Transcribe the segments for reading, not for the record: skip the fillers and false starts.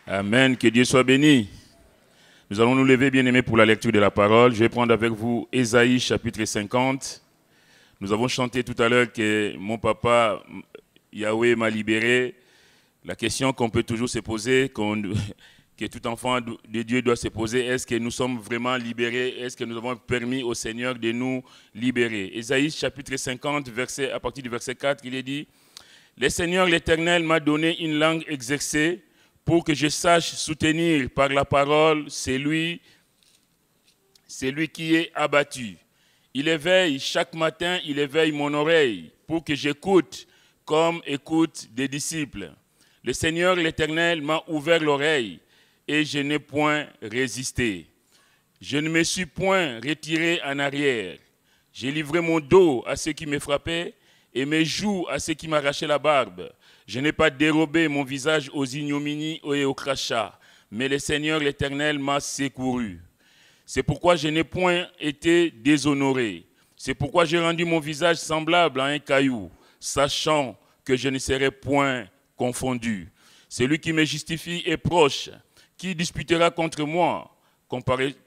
Amen, que Dieu soit béni. Nous allons nous lever, bien-aimés, pour la lecture de la parole. Je vais prendre avec vous Ésaïe, chapitre 50. Nous avons chanté tout à l'heure que mon papa, Yahweh, m'a libéré. La question qu'on peut toujours se poser, que tout enfant de Dieu doit se poser, est-ce que nous sommes vraiment libérés? Est-ce que nous avons permis au Seigneur de nous libérer? Ésaïe, chapitre 50, à partir du verset 4, il est dit « Le Seigneur l'Éternel m'a donné une langue exercée, pour que je sache soutenir par la parole celui qui est abattu. Il éveille, chaque matin, il éveille mon oreille, pour que j'écoute comme écoutent des disciples. Le Seigneur l'Éternel m'a ouvert l'oreille, et je n'ai point résisté. Je ne me suis point retiré en arrière. J'ai livré mon dos à ceux qui me frappaient, et mes joues à ceux qui m'arrachaient la barbe. Je n'ai pas dérobé mon visage aux ignominies et aux crachats, mais le Seigneur l'Éternel m'a secouru. C'est pourquoi je n'ai point été déshonoré. C'est pourquoi j'ai rendu mon visage semblable à un caillou, sachant que je ne serai point confondu. Celui qui me justifie est proche. Qui disputera contre moi?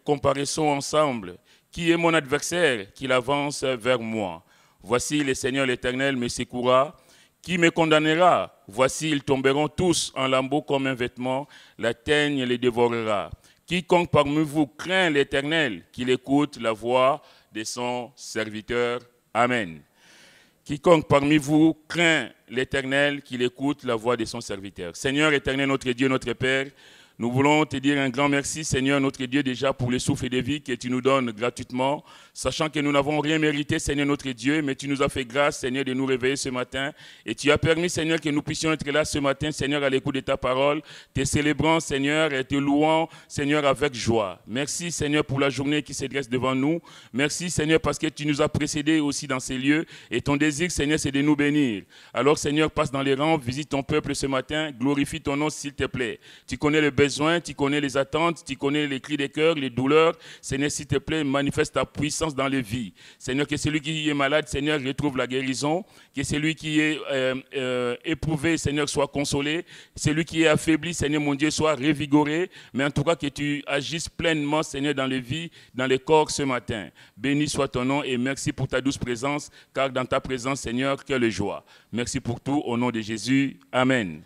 Comparaissons ensemble. Qui est mon adversaire? Qu'il avance vers moi. Voici, le Seigneur l'Éternel me secourra. Qui me condamnera? Voici, ils tomberont tous en lambeaux comme un vêtement, la teigne les dévorera. Quiconque parmi vous craint l'Éternel, qu'il écoute la voix de son serviteur. Amen. Quiconque parmi vous craint l'Éternel, qu'il écoute la voix de son serviteur. Seigneur éternel, notre Dieu, notre Père, nous voulons te dire un grand merci, Seigneur, notre Dieu, déjà pour le souffle de vie que tu nous donnes gratuitement, sachant que nous n'avons rien mérité, Seigneur, notre Dieu, mais tu nous as fait grâce, Seigneur, de nous réveiller ce matin. Et tu as permis, Seigneur, que nous puissions être là ce matin, Seigneur, à l'écoute de ta parole, te célébrant, Seigneur, et te louant, Seigneur, avec joie. Merci, Seigneur, pour la journée qui se dresse devant nous. Merci, Seigneur, parce que tu nous as précédés aussi dans ces lieux. Et ton désir, Seigneur, c'est de nous bénir. Alors, Seigneur, passe dans les rangs, visite ton peuple ce matin, glorifie ton nom, s'il te plaît. Tu connais le besoin, tu connais les attentes, tu connais les cris des cœurs, les douleurs. Seigneur, s'il te plaît, manifeste ta puissance dans les vies. Seigneur, que celui qui est malade, Seigneur, retrouve la guérison. Que celui qui est éprouvé, Seigneur, soit consolé. Celui qui est affaibli, Seigneur, mon Dieu, soit revigoré. Mais en tout cas, que tu agisses pleinement, Seigneur, dans les vies, dans les corps ce matin. Béni soit ton nom et merci pour ta douce présence, car dans ta présence, Seigneur, quelle joie. Merci pour tout, au nom de Jésus. Amen.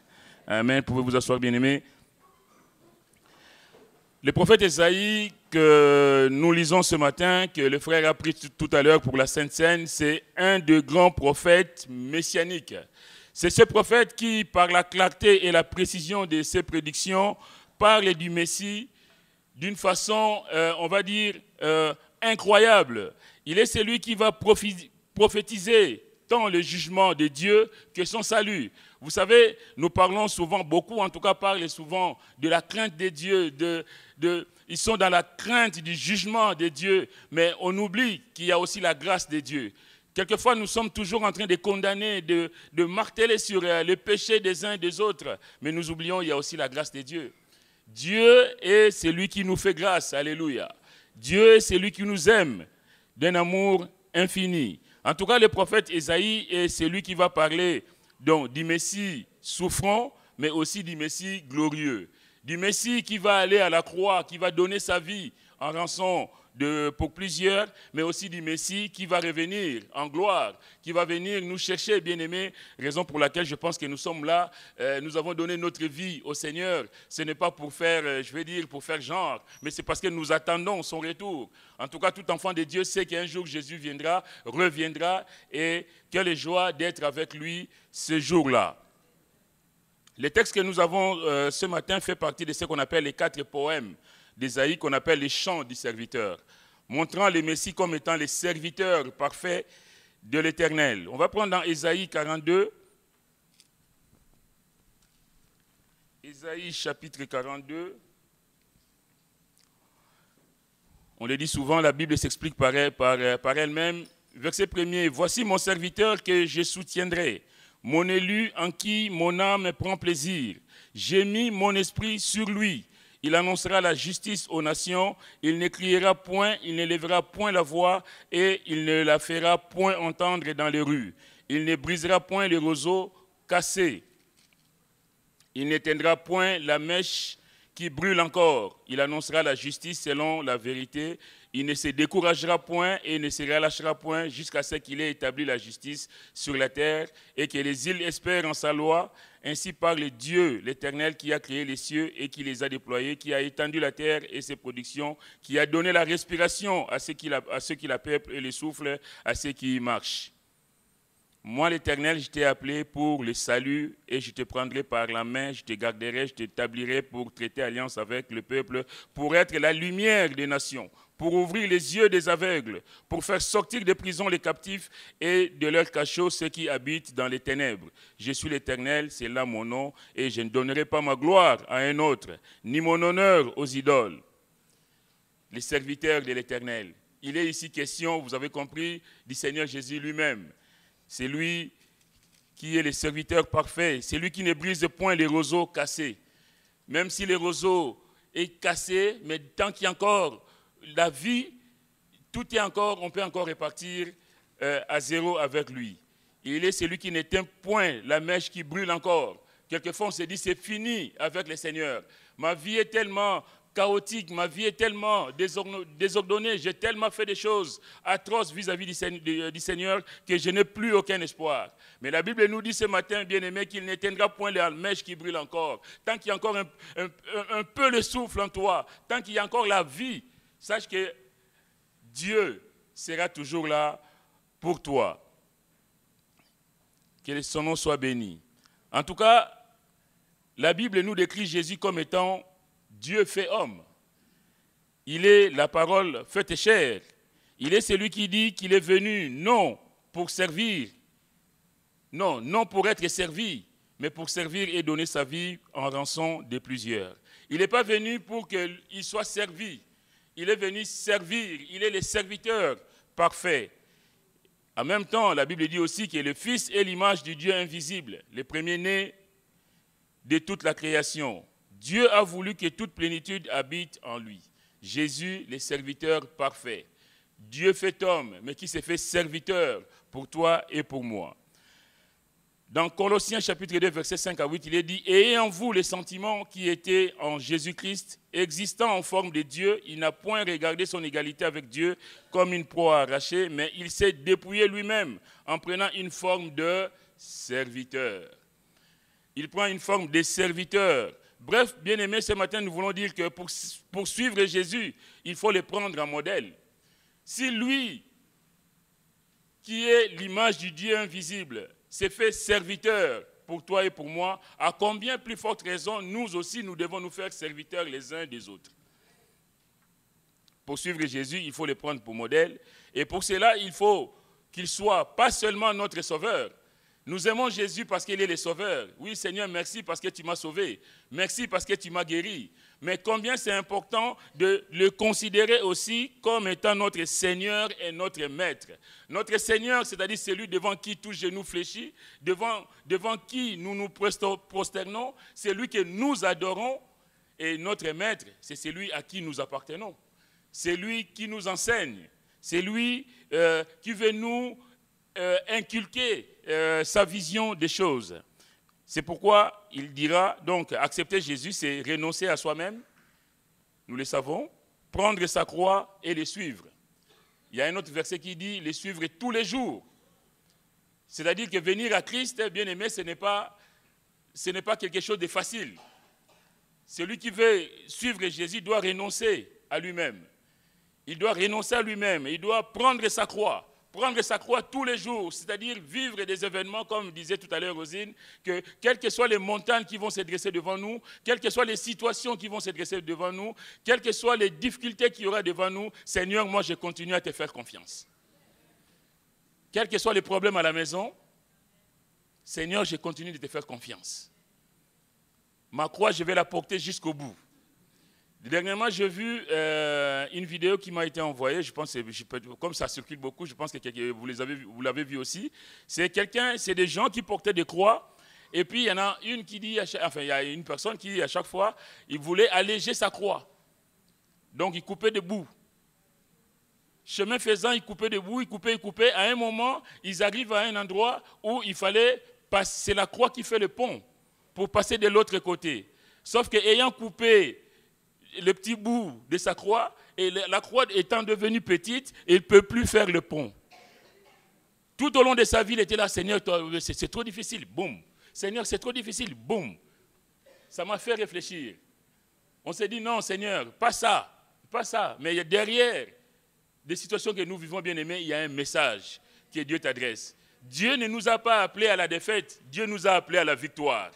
Amen. Pouvez vous asseoir, bien-aimés. Le prophète Ésaïe que nous lisons ce matin, que le frère a pris tout à l'heure pour la Sainte Seine, c'est un des grands prophètes messianiques. C'est ce prophète qui, par la clarté et la précision de ses prédictions, parle du Messie d'une façon, on va dire, incroyable. Il est celui qui va prophétiser tant le jugement de Dieu que son salut. Vous savez, nous parlons souvent, beaucoup en tout cas parlent souvent de la crainte de Dieu, ils sont dans la crainte du jugement de Dieu, mais on oublie qu'il y a aussi la grâce de Dieu. Quelquefois, nous sommes toujours en train de condamner, de marteler sur le péché des uns et des autres, mais nous oublions qu'il y a aussi la grâce de Dieu. Dieu est celui qui nous fait grâce, alléluia. Dieu est celui qui nous aime d'un amour infini. En tout cas, le prophète Ésaïe est celui qui va parler donc, du Messie souffrant, mais aussi du Messie glorieux. Du Messie qui va aller à la croix, qui va donner sa vie en rançon pour plusieurs, mais aussi du Messie qui va revenir en gloire, qui va venir nous chercher, bien-aimés, raison pour laquelle je pense que nous sommes là. Nous avons donné notre vie au Seigneur. Ce n'est pas pour faire, je vais dire, pour faire genre, mais c'est parce que nous attendons son retour. En tout cas, tout enfant de Dieu sait qu'un jour Jésus viendra, reviendra, et quelle joie d'être avec lui ce jour-là. Le texte que nous avons ce matin fait partie de ce qu'on appelle les 4 poèmes d'Ésaïe, qu'on appelle les chants du serviteur, montrant le Messie comme étant le serviteur parfait de l'Éternel. On va prendre dans Ésaïe 42, Ésaïe chapitre 42. On le dit souvent, la Bible s'explique par elle-même. Verset 1er, « Voici mon serviteur que je soutiendrai, mon élu en qui mon âme prend plaisir. J'ai mis mon esprit sur lui. Il annoncera la justice aux nations. Il ne criera point, il ne lèvera point la voix et il ne la fera point entendre dans les rues. Il ne brisera point les roseaux cassés. Il n'éteindra point la mèche qui brûle encore. Il annoncera la justice selon la vérité. Il ne se découragera point et ne se relâchera point jusqu'à ce qu'il ait établi la justice sur la terre et que les îles espèrent en sa loi. Ainsi parle Dieu, l'Éternel, qui a créé les cieux et qui les a déployés, qui a étendu la terre et ses productions, qui a donné la respiration à ceux qui la peuplent et le souffle à ceux qui y marchent. Moi, l'Éternel, je t'ai appelé pour le salut et je te prendrai par la main, je te garderai, je t'établirai pour traiter alliance avec le peuple, pour être la lumière des nations, pour ouvrir les yeux des aveugles, pour faire sortir des prisons les captifs et de leurs cachots ceux qui habitent dans les ténèbres. Je suis l'Éternel, c'est là mon nom, et je ne donnerai pas ma gloire à un autre, ni mon honneur aux idoles. Les serviteurs de l'Éternel. Il est ici question, vous avez compris, du Seigneur Jésus lui-même. C'est lui qui est le serviteur parfait. C'est lui qui ne brise point les roseaux cassés. Même si le roseau est cassé, mais tant qu'il y a encore la vie, tout est encore, on peut encore repartir à zéro avec lui. Il est celui qui n'éteint point la mèche qui brûle encore. Quelquefois, on se dit, c'est fini avec le Seigneur. Ma vie est tellement chaotique, ma vie est tellement désordonnée, j'ai tellement fait des choses atroces vis-à-vis du Seigneur que je n'ai plus aucun espoir. Mais la Bible nous dit ce matin, bien-aimé, qu'il n'éteindra point la mèche qui brûle encore. Tant qu'il y a encore un peu le souffle en toi, tant qu'il y a encore la vie, sache que Dieu sera toujours là pour toi. Que son nom soit béni. En tout cas, la Bible nous décrit Jésus comme étant Dieu fait homme. Il est la parole faite chair. Il est celui qui dit qu'il est venu non pour servir, non pour être servi, mais pour servir et donner sa vie en rançon de plusieurs. Il n'est pas venu pour qu'il soit servi. Il est venu servir. Il est le serviteur parfait. En même temps, la Bible dit aussi que le Fils est l'image du Dieu invisible, le premier-né de toute la création. Dieu a voulu que toute plénitude habite en lui. Jésus, le serviteur parfait. Dieu fait homme, mais qui s'est fait serviteur pour toi et pour moi. Dans Colossiens chapitre 2, versets 5 à 8, il est dit « Ayez en vous les sentiments qui étaient en Jésus-Christ, existant en forme de Dieu, il n'a point regardé son égalité avec Dieu comme une proie arrachée, mais il s'est dépouillé lui-même en prenant une forme de serviteur. » Il prend une forme de serviteur. Bref, bien-aimés, ce matin, nous voulons dire que pour suivre Jésus, il faut le prendre en modèle. Si lui, qui est l'image du Dieu invisible, s'est fait serviteur pour toi et pour moi, à combien plus forte raison, nous aussi, nous devons nous faire serviteurs les uns des autres. Pour suivre Jésus, il faut le prendre pour modèle. Et pour cela, il faut qu'il soit pas seulement notre sauveur. Nous aimons Jésus parce qu'il est le sauveur. Oui, Seigneur, merci parce que tu m'as sauvé. Merci parce que tu m'as guéri. Mais combien c'est important de le considérer aussi comme étant notre Seigneur et notre Maître. Notre Seigneur, c'est-à-dire celui devant qui tout genou fléchit, devant qui nous nous prosternons, c'est lui que nous adorons. Et notre Maître, c'est celui à qui nous appartenons. C'est lui qui nous enseigne. C'est lui qui veut nous inculquer sa vision des choses. C'est pourquoi il dira, donc, accepter Jésus, c'est renoncer à soi-même, nous le savons, prendre sa croix et le suivre. Il y a un autre verset qui dit, le suivre tous les jours. C'est-à-dire que venir à Christ, bien aimé, ce n'est pas quelque chose de facile. Celui qui veut suivre Jésus doit renoncer à lui-même. Il doit renoncer à lui-même, il doit prendre sa croix. Prendre sa croix tous les jours, c'est-à-dire vivre des événements, comme disait tout à l'heure Rosine, que quelles que soient les montagnes qui vont se dresser devant nous, quelles que soient les situations qui vont se dresser devant nous, quelles que soient les difficultés qu'il y aura devant nous, Seigneur, moi je continue à te faire confiance. Quels que soient les problèmes à la maison, Seigneur, je continue de te faire confiance. Ma croix, je vais la porter jusqu'au bout. Dernièrement, j'ai vu une vidéo qui m'a été envoyée, je pense, comme ça circule beaucoup, je pense que vous l'avez vu aussi. C'est des gens qui portaient des croix, et puis il y en a une qui dit, il y a une personne qui, à chaque fois, il voulait alléger sa croix. Donc, il coupait des bouts. Chemin faisant, il coupait des bouts, il coupait. À un moment, ils arrivent à un endroit où il fallait passer, c'est la croix qui fait le pont pour passer de l'autre côté. Sauf qu'ayant coupé le petit bout de sa croix, et la croix étant devenue petite, il ne peut plus faire le pont. Tout au long de sa vie, il était là, Seigneur, c'est trop difficile, boum. Seigneur, c'est trop difficile, boum. Ça m'a fait réfléchir. On s'est dit, non, Seigneur, pas ça, pas ça. Mais derrière des situations que nous vivons, bien aimés, il y a un message que Dieu t'adresse. Dieu ne nous a pas appelés à la défaite, Dieu nous a appelés à la victoire.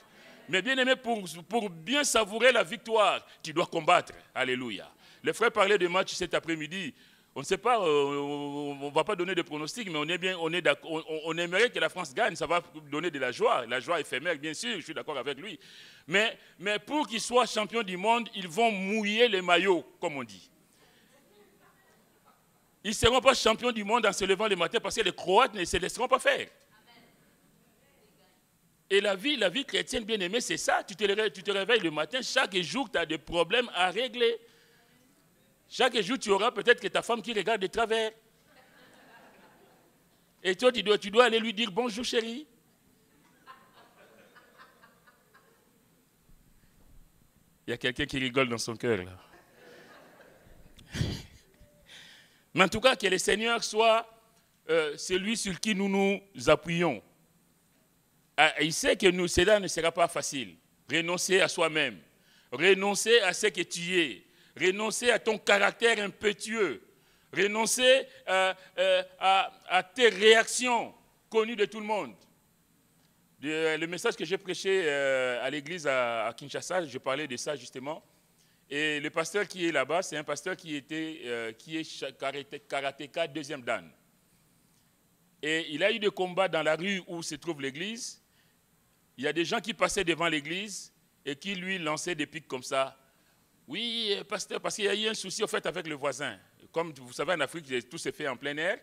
Mais bien aimé, pour bien savourer la victoire, tu dois combattre. Alléluia. Les frères parlaient de match cet après-midi. On ne sait pas, on ne va pas donner de pronostics, mais on aimerait que la France gagne. Ça va donner de la joie éphémère, bien sûr, je suis d'accord avec lui. Mais pour qu'ils soient champions du monde, ils vont mouiller les maillots, comme on dit. Ils ne seront pas champions du monde en se levant le matin parce que les Croates ne se laisseront pas faire. Et la vie chrétienne, bien aimée, c'est ça. Tu te réveilles le matin, chaque jour, tu as des problèmes à régler. Chaque jour, tu auras peut-être que ta femme qui regarde de travers. Et toi, tu dois aller lui dire bonjour, chérie. Il y a quelqu'un qui rigole dans son cœur, là. Mais en tout cas, que le Seigneur soit celui sur qui nous nous appuyons. Il sait que cela ne sera pas facile. Renoncer à soi-même. Renoncer à ce que tu es. Renoncer à ton caractère impétueux. Renoncer à tes réactions connues de tout le monde. Le message que j'ai prêché à l'église à Kinshasa, je parlais de ça justement. Et le pasteur qui est là-bas, c'est un pasteur qui est karatéka deuxième dan. Et il a eu des combats dans la rue où se trouve l'église. Il y a des gens qui passaient devant l'église et qui lui lançaient des pics comme ça. Oui, pasteur, parce qu'il y a eu un souci au fait avec le voisin. Comme vous savez, en Afrique, tout s'est fait en plein air.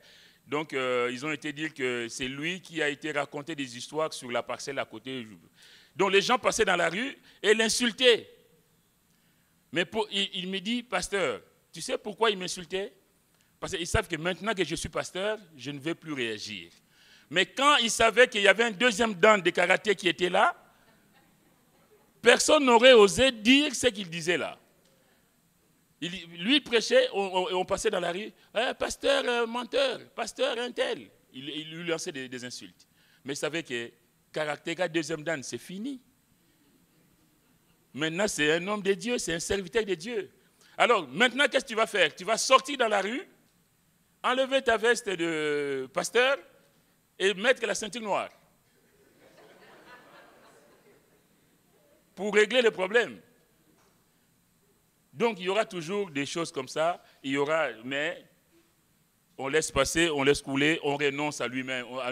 Donc, ils ont été dire que c'est lui qui a été raconté des histoires sur la parcelle à côté. Donc, les gens passaient dans la rue et l'insultaient. Mais il me dit, pasteur, tu sais pourquoi il m'insultait? Parce qu'ils savent que maintenant que je suis pasteur, je ne vais plus réagir. Mais quand ils savaient qu'il y avait un deuxième dan de karaté qui était là, personne n'aurait osé dire ce qu'il disait là. Lui prêchait, on passait dans la rue, pasteur menteur, pasteur un tel. Il lui lançait des insultes. Mais il savait que karatéka deuxième dan, c'est fini. Maintenant, c'est un homme de Dieu, c'est un serviteur de Dieu. Alors, maintenant, qu'est-ce que tu vas faire? Tu vas sortir dans la rue, enlever ta veste de pasteur et mettre la ceinture noire. Pour régler le problème. Donc, il y aura toujours des choses comme ça, mais on laisse passer, on laisse couler, on renonce à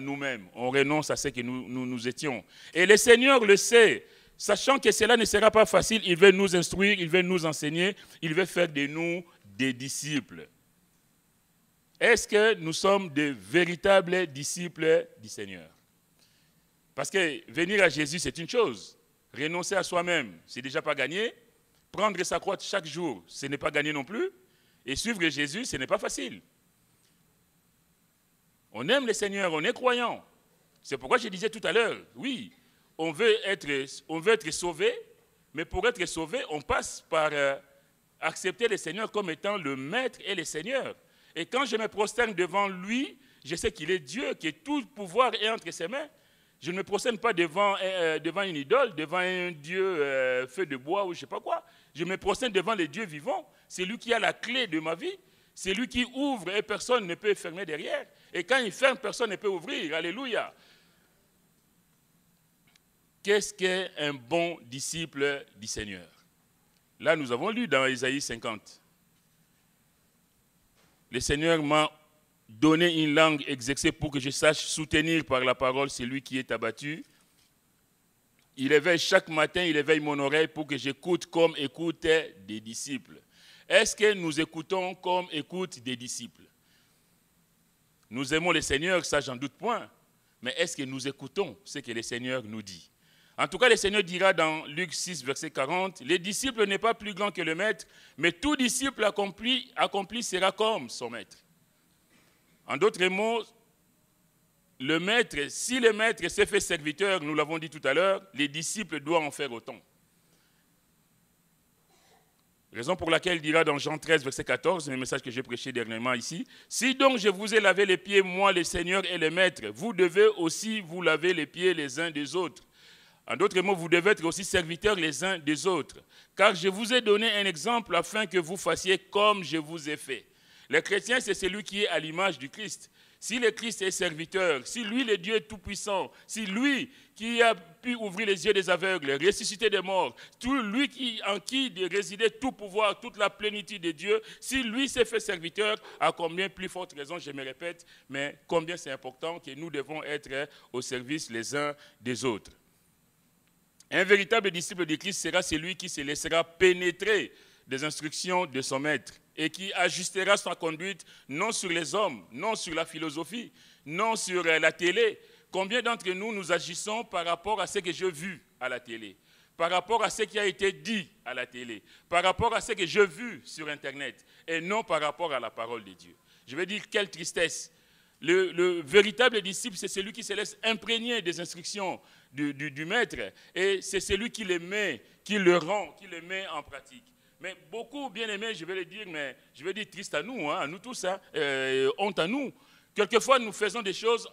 nous-mêmes, on renonce à ce que nous étions. Et le Seigneur le sait. Sachant que cela ne sera pas facile, il veut nous instruire, il veut nous enseigner, il veut faire de nous des disciples. Est-ce que nous sommes de véritables disciples du Seigneur? Parce que venir à Jésus, c'est une chose. Renoncer à soi-même, c'est déjà pas gagné. Prendre sa croix chaque jour, ce n'est pas gagné non plus. Et suivre Jésus, ce n'est pas facile. On aime le Seigneur, on est croyant. C'est pourquoi je disais tout à l'heure, oui, on veut être sauvé, mais pour être sauvé, on passe par accepter le Seigneur comme étant le Maître et le Seigneur. Et quand je me prosterne devant lui, je sais qu'il est Dieu, que tout pouvoir est entre ses mains. Je ne me prosterne pas devant une idole, devant un Dieu fait de bois ou je ne sais pas quoi. Je me prosterne devant le Dieu vivant. C'est lui qui a la clé de ma vie. C'est lui qui ouvre et personne ne peut fermer derrière. Et quand il ferme, personne ne peut ouvrir. Alléluia. Qu'est-ce qu'un bon disciple du Seigneur? Là, nous avons lu dans Isaïe 50. Le Seigneur m'a donné une langue exercée pour que je sache soutenir par la parole celui qui est abattu. Il éveille chaque matin, il éveille mon oreille pour que j'écoute comme écoutent des disciples. Est-ce que nous écoutons comme écoutent des disciples? Nous aimons le Seigneur, ça j'en doute point. Mais est-ce que nous écoutons ce que le Seigneur nous dit? En tout cas, le Seigneur dira dans Luc 6, verset 40, « Le disciple n'est pas plus grand que le maître, mais tout disciple accompli sera comme son maître. » En d'autres mots, si le maître s'est fait serviteur, nous l'avons dit tout à l'heure, les disciples doivent en faire autant. Raison pour laquelle il dira dans Jean 13, verset 14, le message que j'ai prêché dernièrement ici, « Si donc je vous ai lavé les pieds, moi le Seigneur et le Maître, vous devez aussi vous laver les pieds les uns des autres. » En d'autres mots, vous devez être aussi serviteurs les uns des autres. Car je vous ai donné un exemple afin que vous fassiez comme je vous ai fait. Le chrétien, c'est celui qui est à l'image du Christ. Si le Christ est serviteur, si lui, le Dieu tout-puissant, si lui qui a pu ouvrir les yeux des aveugles, ressusciter des morts, tout lui en qui résidait tout pouvoir, toute la plénitude de Dieu, si lui s'est fait serviteur, à combien plus forte raison, je me répète, mais combien c'est important que nous devons être au service les uns des autres. Un véritable disciple de Christ sera celui qui se laissera pénétrer des instructions de son maître et qui ajustera sa conduite non sur les hommes, non sur la philosophie, non sur la télé. Combien d'entre nous, nous agissons par rapport à ce que j'ai vu à la télé, par rapport à ce qui a été dit à la télé, par rapport à ce que j'ai vu sur Internet, et non par rapport à la parole de Dieu. Je vais dire, quelle tristesse. Le véritable disciple, c'est celui qui se laisse imprégner des instructions du maître, et c'est celui qui les met, qui le rend, qui les met en pratique. Mais beaucoup, bien aimés, je vais le dire, mais je vais dire triste à nous, hein, à nous tous, hein, honte à nous. Quelquefois, nous faisons des choses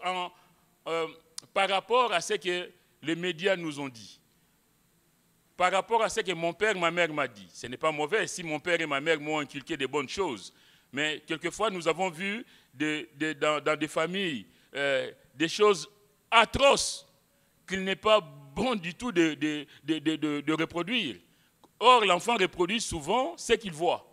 par rapport à ce que les médias nous ont dit, par rapport à ce que mon père, ma mère m'a dit. Ce n'est pas mauvais si mon père et ma mère m'ont inculqué des bonnes choses. Mais quelquefois, nous avons vu dans des familles des choses atroces qu'il n'est pas bon du tout de reproduire. Or, l'enfant reproduit souvent ce qu'il voit.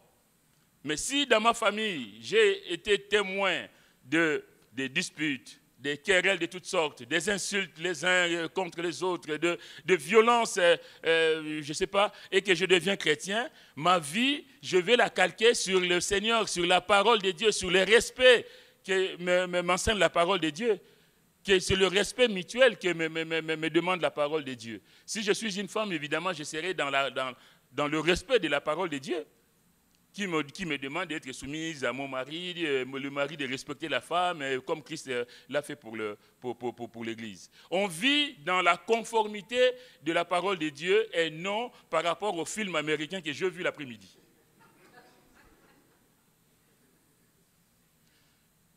Mais si dans ma famille, j'ai été témoin de disputes, des querelles de toutes sortes, des insultes les uns contre les autres, de violences, je ne sais pas, et que je deviens chrétien, ma vie, je vais la calquer sur le Seigneur, sur la parole de Dieu, sur le respect que m'enseigne la parole de Dieu. C'est le respect mutuel que me demande la parole de Dieu. Si je suis une femme, évidemment, je serai dans le respect de la parole de Dieu, qui me demande d'être soumise à mon mari, le mari de respecter la femme, comme Christ l'a fait pour l'Église. On vit dans la conformité de la parole de Dieu et non par rapport au film américain que j'ai vu l'après-midi.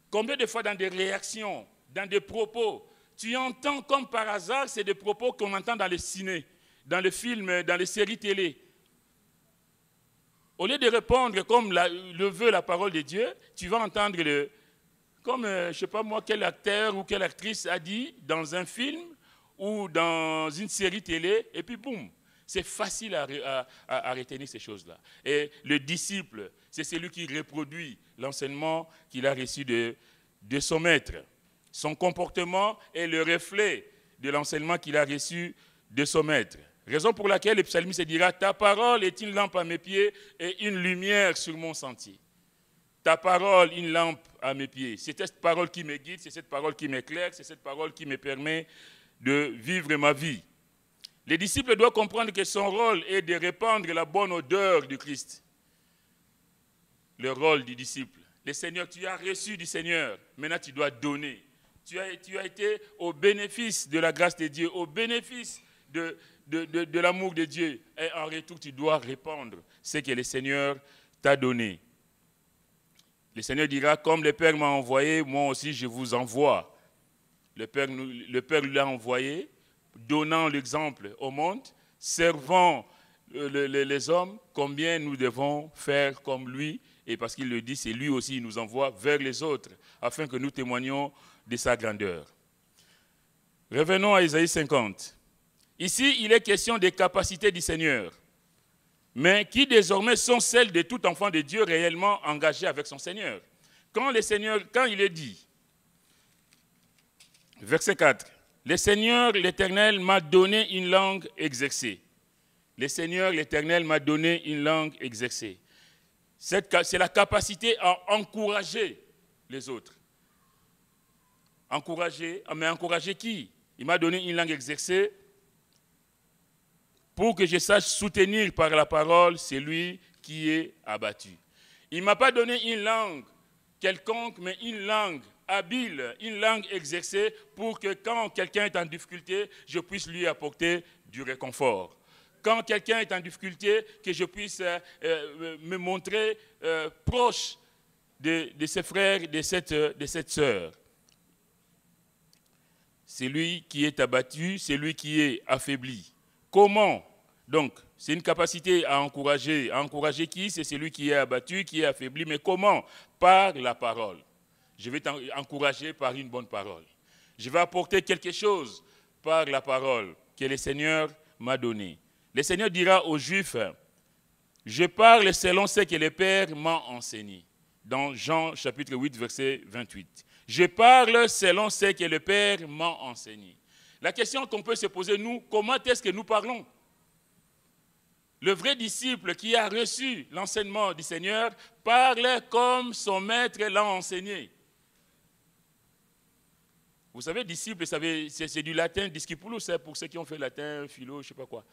Combien de fois dans des réactions, dans des propos, tu entends comme par hasard, c'est des propos qu'on entend dans les ciné, dans les films, dans les séries télé. Au lieu de répondre comme le veut la parole de Dieu, tu vas entendre, comme, je ne sais pas moi, quel acteur ou quelle actrice a dit dans un film ou dans une série télé, et puis boum, c'est facile à retenir ces choses-là. Et le disciple, c'est celui qui reproduit l'enseignement qu'il a reçu de son maître. Son comportement est le reflet de l'enseignement qu'il a reçu de son maître. Raison pour laquelle le psalmiste dira « Ta parole est une lampe à mes pieds et une lumière sur mon sentier. » Ta parole, une lampe à mes pieds. C'est cette parole qui me guide, c'est cette parole qui m'éclaire, c'est cette parole qui me permet de vivre ma vie. Les disciples doivent comprendre que son rôle est de répandre la bonne odeur du Christ. Le rôle du disciple. Le Seigneur, tu as reçu du Seigneur, maintenant tu dois donner. Tu as été au bénéfice de la grâce de Dieu, au bénéfice de l'amour de Dieu. Et en retour, tu dois répandre ce que le Seigneur t'a donné. Le Seigneur dira, comme le Père m'a envoyé, moi aussi je vous envoie. Le Père l'a envoyé, donnant l'exemple au monde, servant les hommes, combien nous devons faire comme lui. Et parce qu'il le dit, c'est lui aussi, il nous envoie vers les autres, afin que nous témoignions de sa grandeur. Revenons à Isaïe 50. Ici, il est question des capacités du Seigneur, mais qui désormais sont celles de tout enfant de Dieu réellement engagé avec son Seigneur. Quand il est dit, verset 4, « Le Seigneur, l'Éternel, m'a donné une langue exercée. » Le Seigneur, l'Éternel, m'a donné une langue exercée. C'est la capacité à encourager les autres. Encourager, mais encourager qui? Il m'a donné une langue exercée pour que je sache soutenir par la parole celui qui est abattu. Il ne m'a pas donné une langue quelconque, mais une langue habile, une langue exercée pour que quand quelqu'un est en difficulté, je puisse lui apporter du réconfort. quand quelqu'un est en difficulté, que je puisse me montrer proche de ses frères, de cette sœur. C'est lui qui est abattu, c'est lui qui est affaibli. Comment? Donc, c'est une capacité à encourager. À encourager qui? C'est celui qui est abattu, qui est affaibli. Mais comment? Par la parole. Je vais t'encourager par une bonne parole. Je vais apporter quelque chose par la parole que le Seigneur m'a donnée. Le Seigneur dira aux Juifs, je parle selon ce que le Père m'a enseigné. Dans Jean chapitre 8, verset 28. Je parle selon ce que le Père m'a enseigné. La question qu'on peut se poser, nous, comment est-ce que nous parlons? Le vrai disciple qui a reçu l'enseignement du Seigneur parle comme son maître l'a enseigné. Vous savez, disciple, c'est du latin, discipulus, c'est pour ceux qui ont fait latin, philo, je ne sais pas quoi.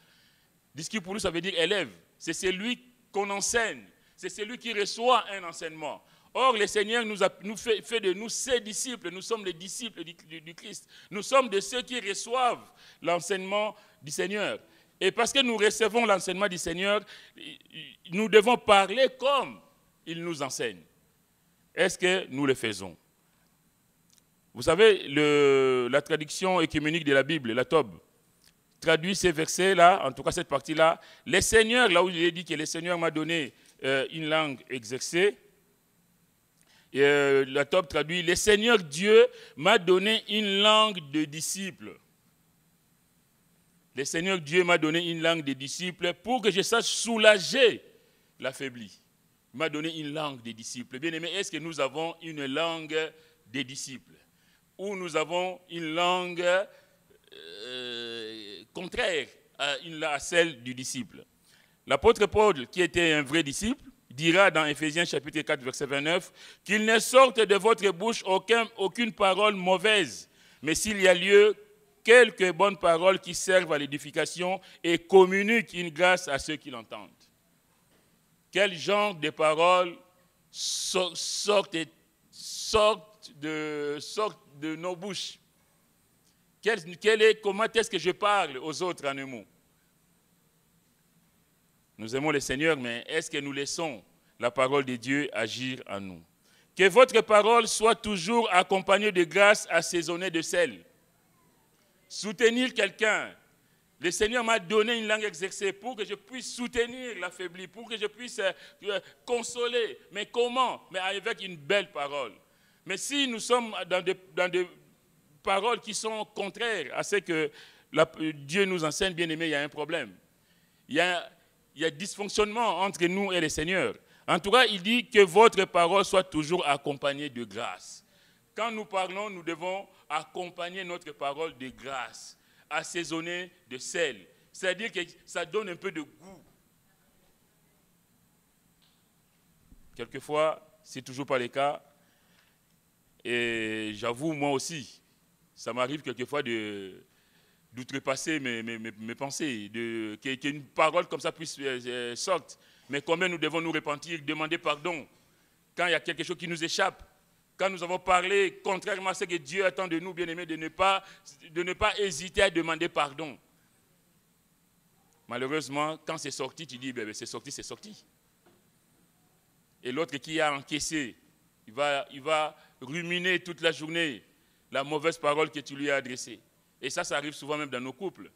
Discipulus, ça veut dire élève. C'est celui qu'on enseigne. C'est celui qui reçoit un enseignement. Or, le Seigneur nous fait de nous ses disciples. Nous sommes les disciples du Christ. Nous sommes de ceux qui reçoivent l'enseignement du Seigneur. Et parce que nous recevons l'enseignement du Seigneur, nous devons parler comme il nous enseigne. Est-ce que nous le faisons? Vous savez, la traduction œcuménique de la Bible, la Tob, traduit ces versets-là, en tout cas cette partie-là. Le Seigneur, là où il est dit que le Seigneur m'a donné une langue exercée, la Tob traduit, le Seigneur Dieu m'a donné une langue de disciple. Le Seigneur Dieu m'a donné une langue de disciple pour que je sache soulager l'affaibli. Il m'a donné une langue de disciple. Bien aimé, est-ce que nous avons une langue des disciples? Ou nous avons une langue contraire à celle du disciple? L'apôtre Paul, qui était un vrai disciple, dira dans Éphésiens chapitre 4, verset 29, qu'il ne sorte de votre bouche aucune parole mauvaise, mais s'il y a lieu, quelques bonnes paroles qui servent à l'édification et communiquent une grâce à ceux qui l'entendent. Quel genre de paroles sortent de nos bouches? Comment est-ce que je parle aux autres en un mot? Nous aimons le Seigneur, mais est-ce que nous laissons la parole de Dieu agir en nous? Que votre parole soit toujours accompagnée de grâce assaisonnée de sel. Soutenir quelqu'un. Le Seigneur m'a donné une langue exercée pour que je puisse soutenir l'affaibli, pour que je puisse consoler. Mais comment? Mais avec une belle parole. Mais si nous sommes dans des paroles qui sont contraires à ce que Dieu nous enseigne, bien aimé, il y a un problème. Il y a dysfonctionnement entre nous et le Seigneur. En tout cas, il dit que votre parole soit toujours accompagnée de grâce. Quand nous parlons, nous devons accompagner notre parole de grâce, assaisonnée de sel. C'est-à-dire que ça donne un peu de goût. Quelquefois, ce n'est toujours pas le cas. Et j'avoue, moi aussi, ça m'arrive quelquefois d'outrepasser mes pensées, qu'une parole comme ça puisse sortir. Mais combien nous devons nous repentir, demander pardon quand il y a quelque chose qui nous échappe, quand nous avons parlé contrairement à ce que Dieu attend de nous, bien-aimés, de ne pas hésiter à demander pardon. Malheureusement, quand c'est sorti, tu dis, c'est sorti, c'est sorti. Et l'autre qui a encaissé, il va ruminer toute la journée la mauvaise parole que tu lui as adressée. Et ça arrive souvent même dans nos couples.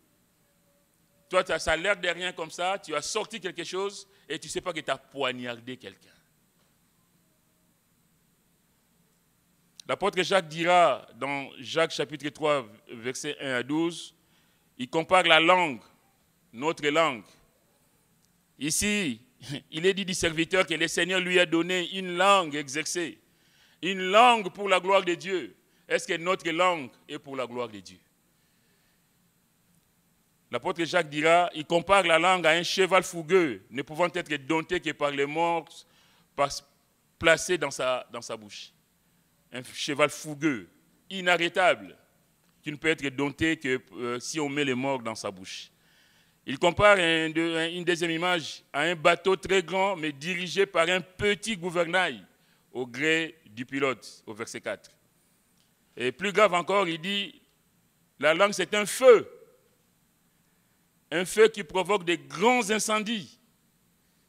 Toi, ça a l'air de rien comme ça, tu as sorti quelque chose et tu ne sais pas que tu as poignardé quelqu'un. L'apôtre Jacques dira dans Jacques chapitre 3, versets 1 à 12, il compare la langue, notre langue. Ici, il est dit du serviteur que le Seigneur lui a donné une langue exercée, une langue pour la gloire de Dieu. Est-ce que notre langue est pour la gloire de Dieu? L'apôtre Jacques dira, il compare la langue à un cheval fougueux, ne pouvant être dompté que par les morts placés dans sa bouche. Un cheval fougueux, inarrêtable, qui ne peut être dompté que si on met les morts dans sa bouche. Il compare une deuxième image à un bateau très grand, mais dirigé par un petit gouvernail, au gré du pilote, au verset 4. Et plus grave encore, il dit, la langue c'est un feu. Un feu qui provoque des grands incendies.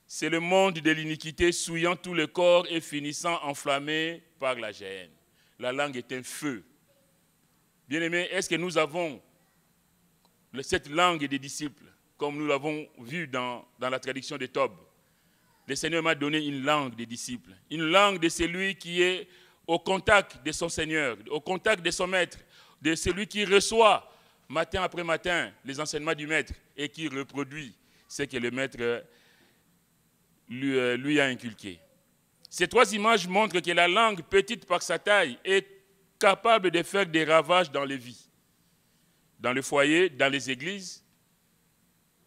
C'est le monde de l'iniquité souillant tout le corps et finissant enflammé par la géhenne. La langue est un feu. Bien-aimés, est-ce que nous avons cette langue des disciples, comme nous l'avons vu dans la traduction de Tob? Le Seigneur m'a donné une langue des disciples, une langue de celui qui est au contact de son Seigneur, au contact de son Maître, de celui qui reçoit matin après matin les enseignements du Maître et qui reproduit ce que le Maître lui a inculqué. Ces trois images montrent que la langue, petite par sa taille, est capable de faire des ravages dans les vies. Dans le foyer, dans les églises,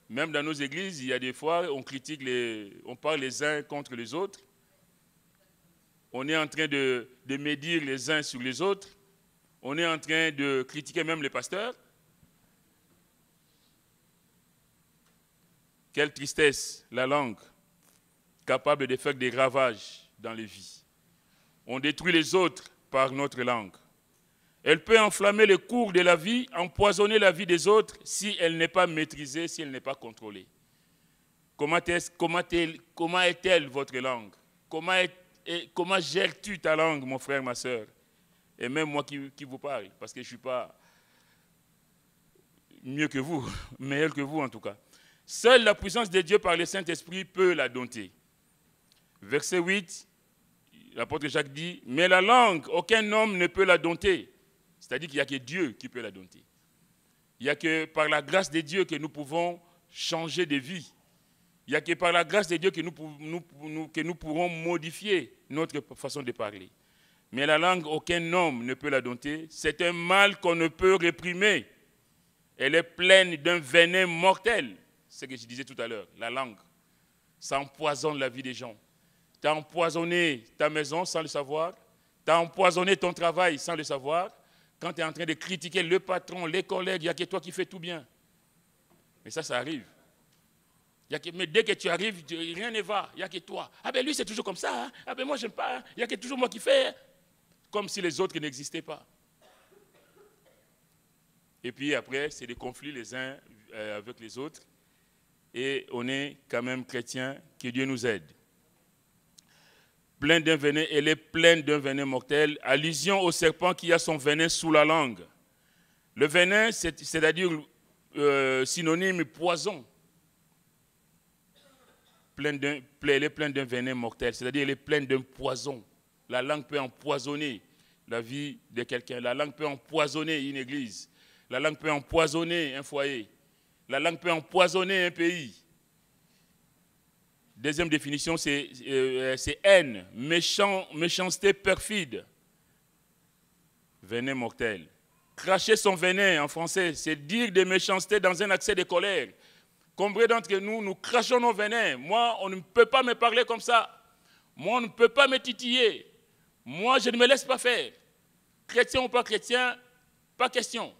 même dans nos églises, il y a des fois, on parle les uns contre les autres. On est en train de médire les uns sur les autres. On est en train de critiquer même les pasteurs. Quelle tristesse, la langue, capable de faire des ravages dans les vies. On détruit les autres par notre langue. Elle peut enflammer le cours de la vie, empoisonner la vie des autres si elle n'est pas maîtrisée, si elle n'est pas contrôlée. Comment est-elle votre langue? Comment gères-tu ta langue, mon frère, ma soeur? Et même moi qui vous parle, parce que je ne suis pas mieux que vous, meilleur que vous en tout cas. Seule la puissance de Dieu par le Saint-Esprit peut la dompter. Verset 8, l'apôtre Jacques dit, « Mais la langue, aucun homme ne peut la dompter. » C'est-à-dire qu'il n'y a que Dieu qui peut la dompter. Il n'y a que par la grâce de Dieu que nous pouvons changer de vie. Il n'y a que par la grâce de Dieu que nous pourrons modifier notre façon de parler. Mais la langue, aucun homme ne peut la dompter. C'est un mal qu'on ne peut réprimer. Elle est pleine d'un venin mortel. C'est ce que je disais tout à l'heure, la langue. Ça empoisonne la vie des gens. Tu as empoisonné ta maison sans le savoir. Tu as empoisonné ton travail sans le savoir. Quand tu es en train de critiquer le patron, les collègues, il n'y a que toi qui fais tout bien. Mais ça arrive. Mais dès que tu arrives, rien ne va, il n'y a que toi. Ah ben lui, c'est toujours comme ça. Hein? Ah ben moi, j'aime pas. Il n'y a que toujours moi qui fais. Comme si les autres n'existaient pas. Et puis après, c'est des conflits les uns avec les autres. Et on est quand même chrétiens, que Dieu nous aide. Plein d'un venin, elle est pleine d'un venin mortel. Allusion au serpent qui a son venin sous la langue. Le venin, c'est-à-dire synonyme poison. Elle est pleine d'un venin mortel, c'est-à-dire elle est pleine d'un poison. La langue peut empoisonner la vie de quelqu'un. La langue peut empoisonner une église. La langue peut empoisonner un foyer. La langue peut empoisonner un pays. Deuxième définition, c'est haine, méchanceté perfide. Venin mortel. Cracher son venin, en français, c'est dire des méchancetés dans un accès de colère. Combien d'entre nous, nous crachons nos venins. Moi, on ne peut pas me parler comme ça. Moi, on ne peut pas me titiller. Moi, je ne me laisse pas faire. Chrétien ou pas chrétien, pas question.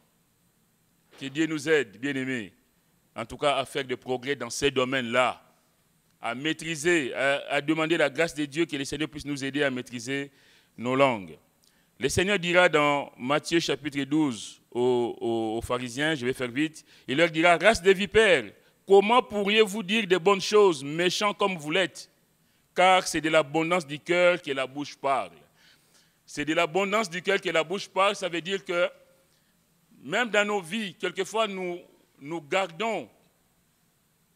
Que Dieu nous aide, bien-aimés, en tout cas à faire des progrès dans ces domaines-là, à maîtriser, à demander la grâce de Dieu, que le Seigneur puisse nous aider à maîtriser nos langues. Le Seigneur dira dans Matthieu chapitre 12 aux pharisiens, je vais faire vite, il leur dira, race de vipères, comment pourriez-vous dire de bonnes choses, méchants comme vous l'êtes? Car c'est de l'abondance du cœur que la bouche parle. C'est de l'abondance du cœur que la bouche parle, ça veut dire que même dans nos vies, quelquefois nous gardons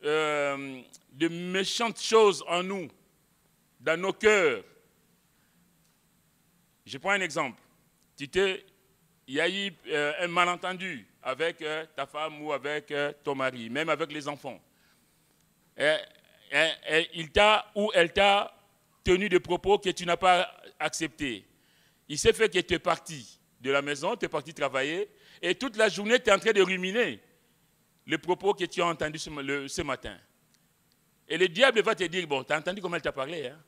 de méchantes choses en nous, dans nos cœurs. Je prends un exemple. Il y a eu un malentendu avec ta femme ou avec ton mari, même avec les enfants. Il t'a ou elle t'a tenu des propos que tu n'as pas acceptés. Il s'est fait que tu es parti de la maison, tu es parti travailler, et toute la journée, tu es en train de ruminer les propos que tu as entendus ce matin. Et le diable va te dire, bon, tu as entendu comment elle t'a parlé, hein?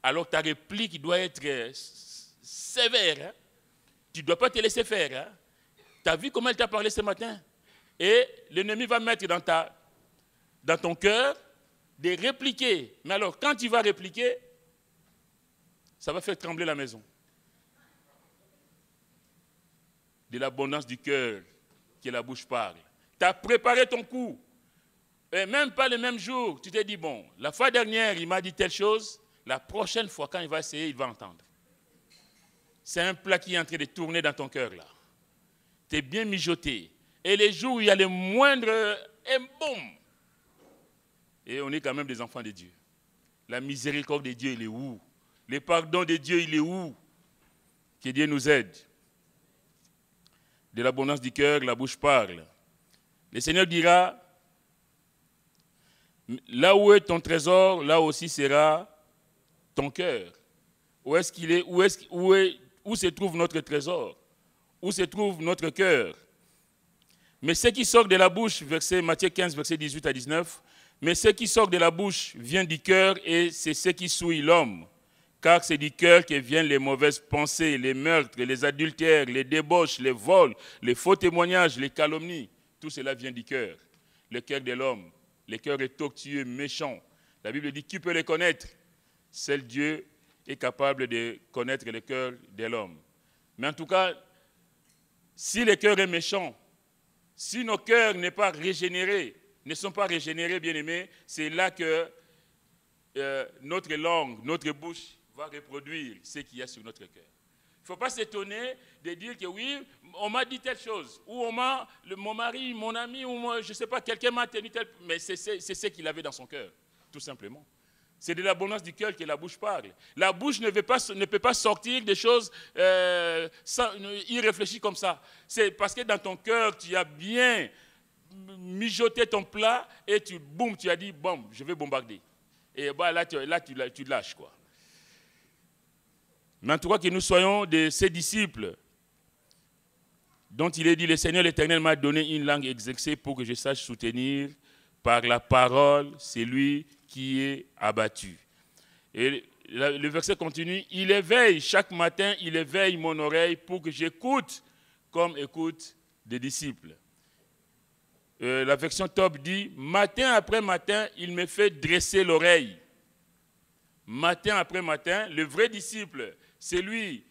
Alors ta réplique doit être sévère. Hein? Tu ne dois pas te laisser faire. Hein? Tu as vu comment elle t'a parlé ce matin? Et l'ennemi va mettre dans ton cœur de répliquer. Mais alors, quand tu vas répliquer, ça va faire trembler la maison. De l'abondance du cœur que la bouche parle. Tu as préparé ton coup. Et même pas le même jour, tu te dis, bon, la fois dernière, il m'a dit telle chose, la prochaine fois, quand il va essayer, il va entendre. C'est un plat qui est en train de tourner dans ton cœur, là. Tu es bien mijoté. Et les jours où il y a le moindre, et boum. Et on est quand même des enfants de Dieu. La miséricorde de Dieu, il est où? Le pardon de Dieu, il est où? Que Dieu nous aide. De l'abondance du cœur, la bouche parle. Le Seigneur dira, là où est ton trésor, là aussi sera ton cœur. Où est-ce qu'il est? Où se trouve notre trésor? Où se trouve notre cœur? Mais ce qui sort de la bouche, Matthieu 15, verset 18 à 19, mais ce qui sort de la bouche vient du cœur et c'est ce qui souille l'homme. Car c'est du cœur que viennent les mauvaises pensées, les meurtres, les adultères, les débauches, les vols, les faux témoignages, les calomnies. Tout cela vient du cœur. Le cœur de l'homme. Le cœur est tortueux, méchant. La Bible dit, qui peut les connaître? Seul Dieu est capable de connaître le cœur de l'homme. Mais en tout cas, si le cœur est méchant, si nos cœurs ne sont pas régénérés, bien-aimés, c'est là que notre langue, notre bouche va reproduire ce qu'il y a sur notre cœur. Il ne faut pas s'étonner de dire que oui, on m'a dit telle chose, ou mon mari, mon ami, ou moi, je ne sais pas, quelqu'un m'a tenu tel... Mais c'est ce qu'il avait dans son cœur, tout simplement. C'est de l'abondance du cœur que la bouche parle. La bouche ne peut pas sortir des choses irréfléchies comme ça. C'est parce que dans ton cœur, tu as bien mijoté ton plat et tu as dit, bon, je vais bombarder. Et bah, là, tu lâches, quoi. Mais en tout cas, que nous soyons de ces disciples dont il est dit, le Seigneur l'Éternel m'a donné une langue exercée pour que je sache soutenir par la parole celui qui est abattu. Et le verset continue, il éveille, chaque matin, il éveille mon oreille pour que j'écoute comme écoutent des disciples. La version top dit, matin après matin, il me fait dresser l'oreille. Matin après matin, le vrai disciple, c'est lui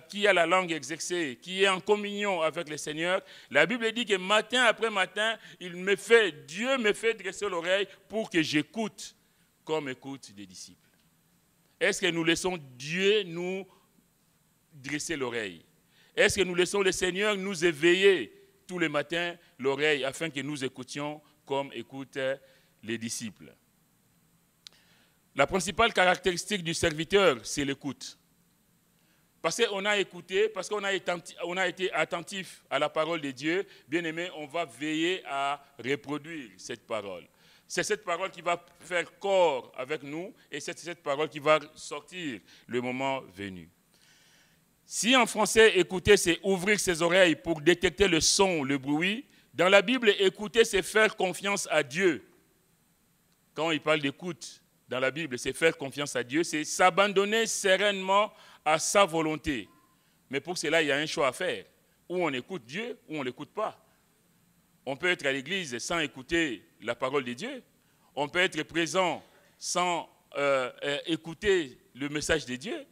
qui a la langue exercée, qui est en communion avec le Seigneur. La Bible dit que matin après matin, Dieu me fait dresser l'oreille pour que j'écoute comme écoutent des disciples. Est-ce que nous laissons Dieu nous dresser l'oreille? Est-ce que nous laissons le Seigneur nous éveiller tous les matins l'oreille afin que nous écoutions comme écoutent les disciples? La principale caractéristique du serviteur, c'est l'écoute. Parce qu'on a écouté, parce qu'on a été attentif à la parole de Dieu, bien aimé, on va veiller à reproduire cette parole. C'est cette parole qui va faire corps avec nous et c'est cette parole qui va sortir le moment venu. Si en français, écouter, c'est ouvrir ses oreilles pour détecter le son, le bruit, dans la Bible, écouter, c'est faire confiance à Dieu. Quand il parle d'écoute, dans la Bible, c'est faire confiance à Dieu, c'est s'abandonner sereinement à sa volonté. Mais pour cela, il y a un choix à faire. Ou on écoute Dieu, ou on ne l'écoute pas. On peut être à l'église sans écouter la parole de Dieu. On peut être présent sans écouter le message de Dieu.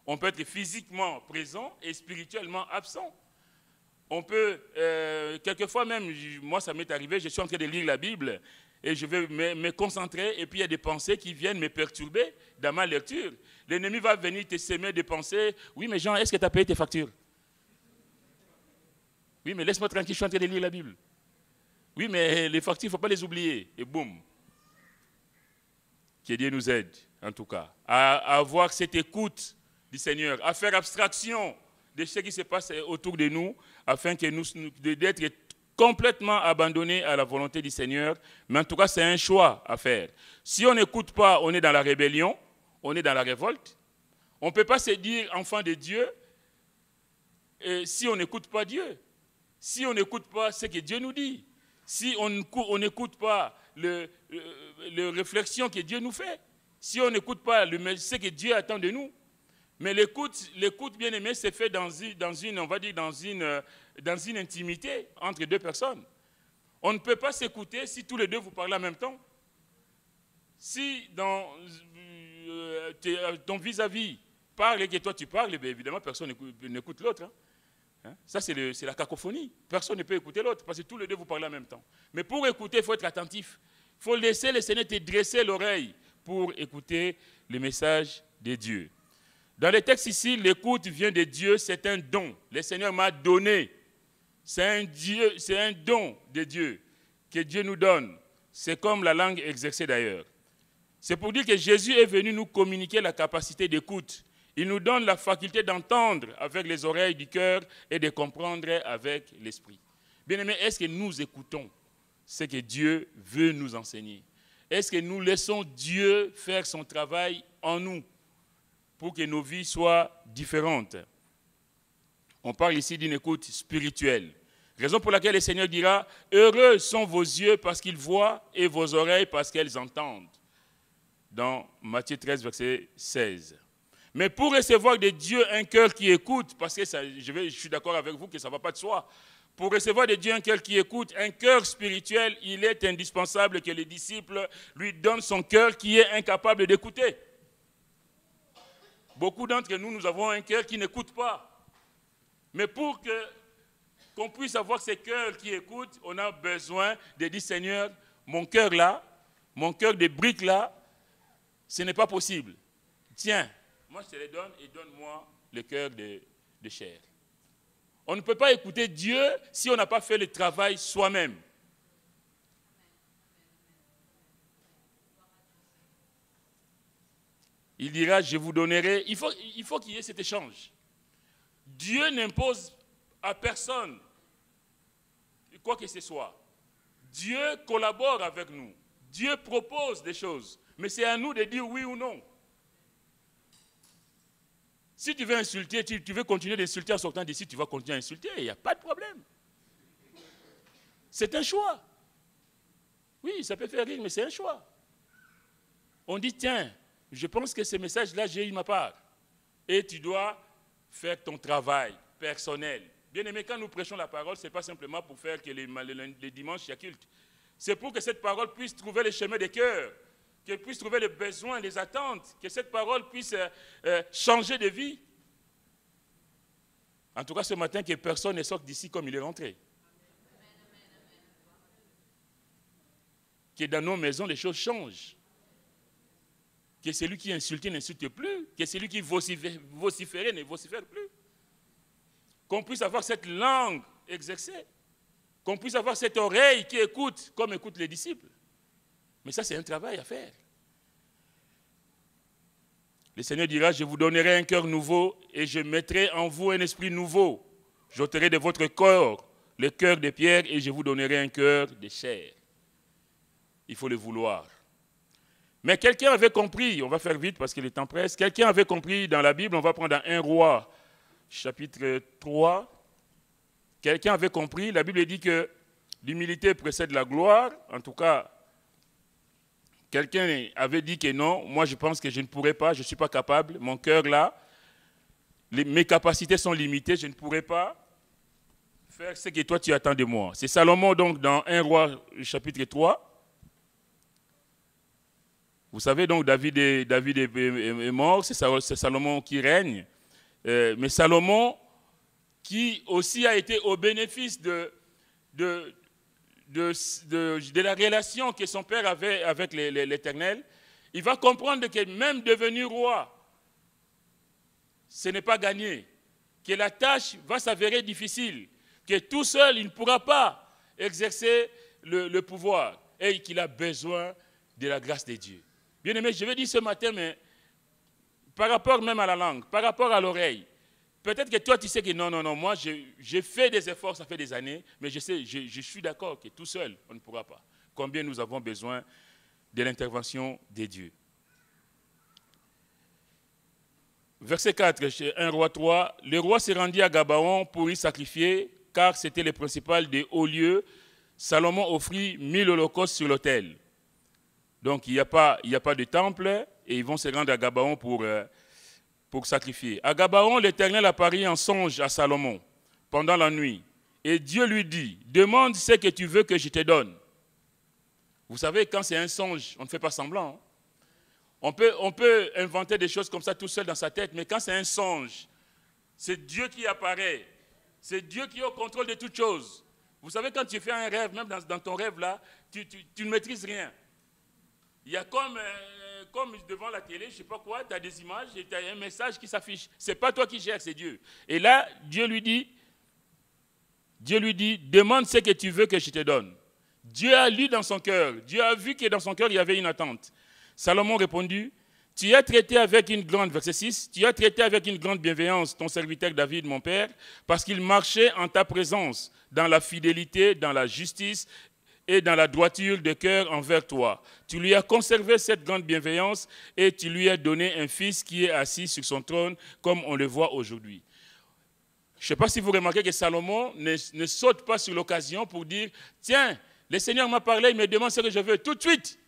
On peut être physiquement présent et spirituellement absent. On peut, quelquefois même, moi ça m'est arrivé, je suis en train de lire la Bible et je vais me concentrer et puis il y a des pensées qui viennent me perturber dans ma lecture. L'ennemi va venir te semer des pensées. Oui, mais Jean, est-ce que tu as payé tes factures? Oui, mais laisse-moi tranquille, je suis en train de lire la Bible. Oui, mais les factures, il ne faut pas les oublier. Et boum. Que Dieu nous aide, en tout cas, à avoir cette écoute du Seigneur, à faire abstraction de ce qui se passe autour de nous, afin que nous d'être complètement abandonnés à la volonté du Seigneur. Mais en tout cas, c'est un choix à faire. Si on n'écoute pas, on est dans la rébellion, on est dans la révolte. On ne peut pas se dire enfant de Dieu si on n'écoute pas Dieu, si on n'écoute pas ce que Dieu nous dit, si on n'écoute pas les réflexions que Dieu nous fait, si on n'écoute pas ce que Dieu attend de nous. Mais l'écoute, bien aimé, c'est fait dans une intimité entre deux personnes. On ne peut pas s'écouter si tous les deux vous parlez en même temps. Si ton vis-à-vis parle et que toi tu parles, bien évidemment personne n'écoute l'autre. Hein? Ça c'est la cacophonie. Personne ne peut écouter l'autre parce que tous les deux vous parlez en même temps. Mais pour écouter, il faut être attentif. Il faut laisser le Seigneur te dresser l'oreille pour écouter le message de Dieu. Dans le texte ici, l'écoute vient de Dieu, c'est un don. Le Seigneur m'a donné. C'est un don de Dieu que Dieu nous donne. C'est comme la langue exercée d'ailleurs. C'est pour dire que Jésus est venu nous communiquer la capacité d'écoute. Il nous donne la faculté d'entendre avec les oreilles du cœur et de comprendre avec l'esprit. Bien-aimés, est-ce que nous écoutons ce que Dieu veut nous enseigner? Est-ce que nous laissons Dieu faire son travail en nous pour que nos vies soient différentes? On parle ici d'une écoute spirituelle. Raison pour laquelle le Seigneur dira « Heureux sont vos yeux parce qu'ils voient et vos oreilles parce qu'elles entendent » dans Matthieu 13, verset 16. Mais pour recevoir de Dieu un cœur qui écoute, parce que je suis d'accord avec vous que ça ne va pas de soi, pour recevoir de Dieu un cœur qui écoute, un cœur spirituel, il est indispensable que les disciples lui donnent son cœur qui est incapable d'écouter. Beaucoup d'entre nous, nous avons un cœur qui n'écoute pas. Mais pour qu'on puisse avoir ce cœur qui écoute, on a besoin de dire, Seigneur, mon cœur là, mon cœur de brique là, ce n'est pas possible. Tiens, moi je te le donne et donne-moi le cœur de chair. On ne peut pas écouter Dieu si on n'a pas fait le travail soi-même. Il dira, je vous donnerai. Il faut qu'il y ait cet échange. Dieu n'impose à personne quoi que ce soit. Dieu collabore avec nous. Dieu propose des choses. Mais c'est à nous de dire oui ou non. Si tu veux insulter, tu veux continuer d'insulter en sortant d'ici, tu vas continuer à insulter. Il n'y a pas de problème. C'est un choix. Oui, ça peut faire rire, mais c'est un choix. On dit, tiens, je pense que ce message-là, j'ai eu ma part. Et tu dois faire ton travail personnel. Bien aimé, quand nous prêchons la parole, ce n'est pas simplement pour faire que les dimanches, il y a culte. C'est pour que cette parole puisse trouver le chemin des cœurs, qu'elle puisse trouver les besoins, les attentes, que cette parole puisse changer de vie. En tout cas, ce matin, que personne ne sorte d'ici comme il est rentré. Que dans nos maisons, les choses changent. Que celui qui insulte n'insulte plus, que celui qui vocifère ne vocifère plus. Qu'on puisse avoir cette langue exercée, qu'on puisse avoir cette oreille qui écoute comme écoutent les disciples. Mais ça, c'est un travail à faire. Le Seigneur dira, je vous donnerai un cœur nouveau et je mettrai en vous un esprit nouveau. J'ôterai de votre corps le cœur de pierre et je vous donnerai un cœur de chair. Il faut le vouloir. Mais quelqu'un avait compris, on va faire vite parce que le temps presse, quelqu'un avait compris dans la Bible, on va prendre dans 1 Roi, chapitre 3, quelqu'un avait compris, la Bible dit que l'humilité précède la gloire, en tout cas, quelqu'un avait dit que non, moi je pense que je ne pourrais pas, je ne suis pas capable, mon cœur là, mes capacités sont limitées, je ne pourrais pas faire ce que toi tu attends de moi. C'est Salomon donc dans 1 Roi, chapitre 3. Vous savez donc, David est mort, c'est Salomon qui règne. Mais Salomon, qui aussi a été au bénéfice de la relation que son père avait avec l'Éternel, il va comprendre que même devenu roi, ce n'est pas gagné, que la tâche va s'avérer difficile, que tout seul, il ne pourra pas exercer le pouvoir et qu'il a besoin de la grâce de Dieu. Bien aimé, je vais dire ce matin, mais par rapport même à la langue, par rapport à l'oreille, peut-être que toi tu sais que non, moi j'ai fait des efforts, ça fait des années, mais je suis d'accord que tout seul, on ne pourra pas. Combien nous avons besoin de l'intervention de Dieu. Verset 4, chez 1 Roi 3, le roi se rendit à Gabaon pour y sacrifier, car c'était le principal des hauts lieux. Salomon offrit 1000 holocaustes sur l'autel. Donc, il n'y a pas de temple et ils vont se rendre à Gabaon pour sacrifier. À Gabaon, l'Éternel apparut en songe à Salomon pendant la nuit. Et Dieu lui dit, demande ce que tu veux que je te donne. Vous savez, quand c'est un songe, on ne fait pas semblant. On peut inventer des choses comme ça tout seul dans sa tête, mais quand c'est un songe, c'est Dieu qui apparaît. C'est Dieu qui est au contrôle de toutes choses. Vous savez, quand tu fais un rêve, même dans ton rêve là, tu ne maîtrises rien. Il y a comme devant la télé, je ne sais pas quoi, tu as des images et tu as un message qui s'affiche. Ce n'est pas toi qui gères, c'est Dieu. Et là, Dieu lui dit, demande ce que tu veux que je te donne. Dieu a lu dans son cœur, Dieu a vu que dans son cœur, il y avait une attente. Salomon répondit, tu as traité avec une grande, verset 6, tu as traité avec une grande bienveillance ton serviteur David, mon père, parce qu'il marchait en ta présence, dans la fidélité, dans la justice et dans la droiture de cœur envers toi. Tu lui as conservé cette grande bienveillance et tu lui as donné un fils qui est assis sur son trône, comme on le voit aujourd'hui. Je ne sais pas si vous remarquez que Salomon ne saute pas sur l'occasion pour dire, tiens, le Seigneur m'a parlé, il me demande ce que je veux tout de suite.